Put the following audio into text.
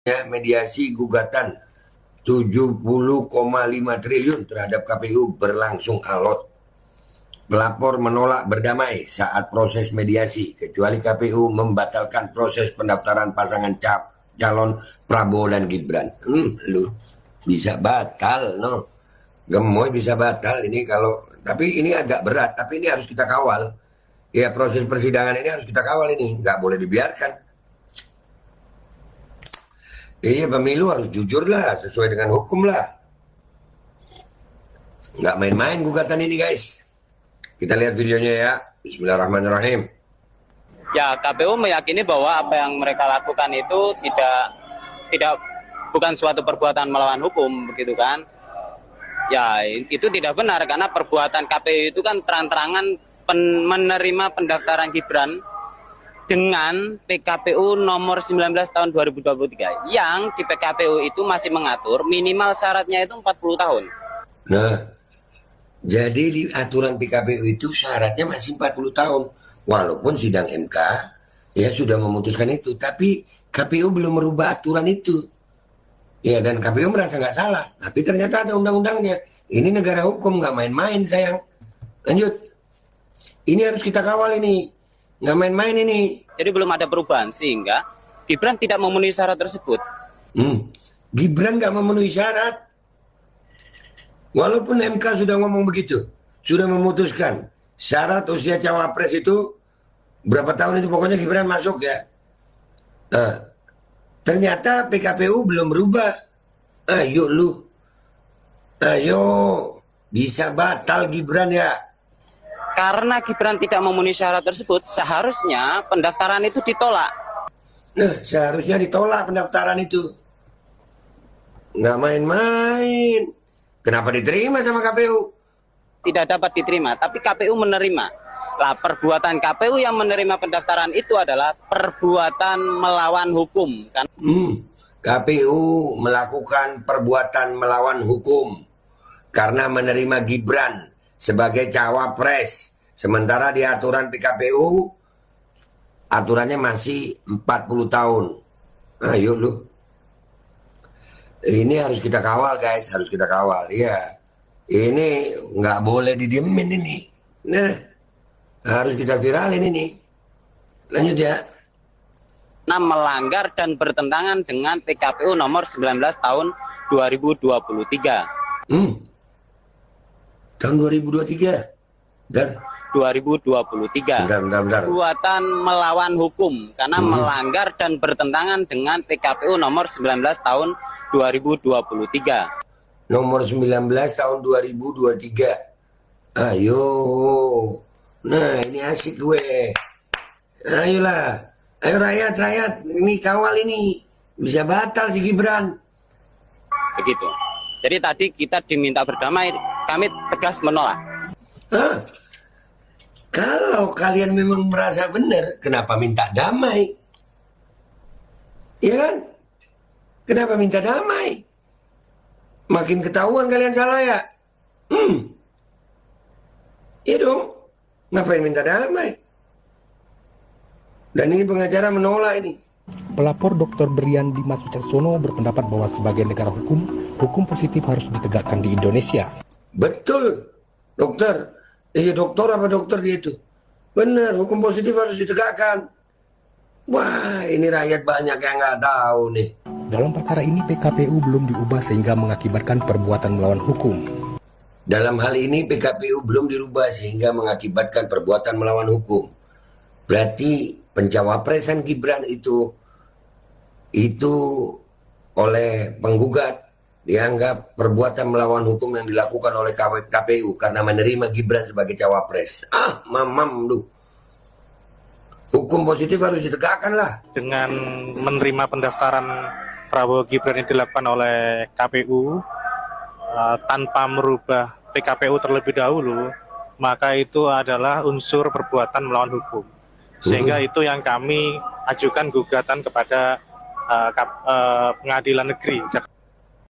Mediasi gugatan 70,5 triliun terhadap KPU berlangsung alot. Pelapor menolak berdamai saat proses mediasi, kecuali KPU membatalkan proses pendaftaran pasangan calon Prabowo dan Gibran. Lu bisa batal, no? Gemoy bisa batal ini kalau, tapi ini agak berat, tapi ini harus kita kawal. Ya, proses persidangan ini harus kita kawal ini, nggak boleh dibiarkan. Iya, pemilu harus jujur lah, sesuai dengan hukum lah. Nggak main-main gugatan ini, guys. Kita lihat videonya ya. Bismillahirrahmanirrahim. Ya, KPU meyakini bahwa apa yang mereka lakukan itu bukan suatu perbuatan melawan hukum, begitu kan? Ya, itu tidak benar karena perbuatan KPU itu kan terang-terangan menerima pendaftaran Gibran dengan PKPU nomor 19 tahun 2023 yang di PKPU itu masih mengatur minimal syaratnya itu 40 tahun. Nah, jadi di aturan PKPU itu syaratnya masih 40 tahun. Walaupun sidang MK ya sudah memutuskan itu, tapi KPU belum merubah aturan itu. Ya, dan KPU merasa nggak salah, tapi ternyata ada undang-undangnya. Ini negara hukum, nggak main-main, sayang. Lanjut. Ini harus kita kawal ini. Nggak main-main ini. Jadi belum ada perubahan, sehingga Gibran tidak memenuhi syarat tersebut. Gibran nggak memenuhi syarat. Walaupun MK sudah ngomong begitu, sudah memutuskan syarat usia cawapres itu berapa tahun itu, pokoknya Gibran masuk ya. Nah, ternyata PKPU belum berubah. Ayo lu, ayo bisa batal Gibran ya. Karena Gibran tidak memenuhi syarat tersebut, seharusnya pendaftaran itu ditolak. Nah, seharusnya ditolak pendaftaran itu. Nggak main-main. Kenapa diterima sama KPU? Tidak dapat diterima, tapi KPU menerima. Lah, perbuatan KPU yang menerima pendaftaran itu adalah perbuatan melawan hukum. Kan? KPU melakukan perbuatan melawan hukum karena menerima Gibran sebagai cawapres. Sementara di aturan PKPU, aturannya masih 40 tahun. Ayo lu. Ini harus kita kawal, guys, harus kita kawal. Ya, ini nggak boleh didiemin ini. Nah, harus kita viralin ini. Lanjut ya. Melanggar dan bertentangan dengan PKPU nomor 19 tahun 2023. Tahun 2023. Dan 2023. Bentar. Perbuatan melawan hukum karena melanggar dan bertentangan dengan PKPU nomor 19 tahun 2023. Nomor 19 tahun 2023. Ayo. Nah, ini asik gue. Ayolah. Ayo rakyat. Ini kawal ini. Bisa batal si Gibran. Begitu. Jadi tadi kita diminta berdamai, kami tegas menolak. Kalau kalian memang merasa benar, kenapa minta damai? Iya kan? Kenapa minta damai? Makin ketahuan kalian salah ya? Iya dong. Ngapain minta damai? Dan ini pengacara menolak ini. Pelapor Dr. Brian Dimas Wicaksono berpendapat bahwa sebagai negara hukum, hukum positif harus ditegakkan di Indonesia. Betul, dokter. Iya, dokter apa dokter dia itu? Benar, hukum positif harus ditegakkan. Wah, ini rakyat banyak yang nggak tahu nih. Dalam perkara ini PKPU belum diubah sehingga mengakibatkan perbuatan melawan hukum. Dalam hal ini PKPU belum dirubah sehingga mengakibatkan perbuatan melawan hukum. Berarti pencawapresan Gibran itu oleh penggugat dianggap perbuatan melawan hukum yang dilakukan oleh KPU karena menerima Gibran sebagai cawapres. Mamam lu. Hukum positif harus ditegakkan lah. Dengan menerima pendaftaran Prabowo Gibran yang dilakukan oleh KPU tanpa merubah PKPU terlebih dahulu, maka itu adalah unsur perbuatan melawan hukum. Sehingga itu yang kami ajukan gugatan kepada Pengadilan Negeri Jakarta.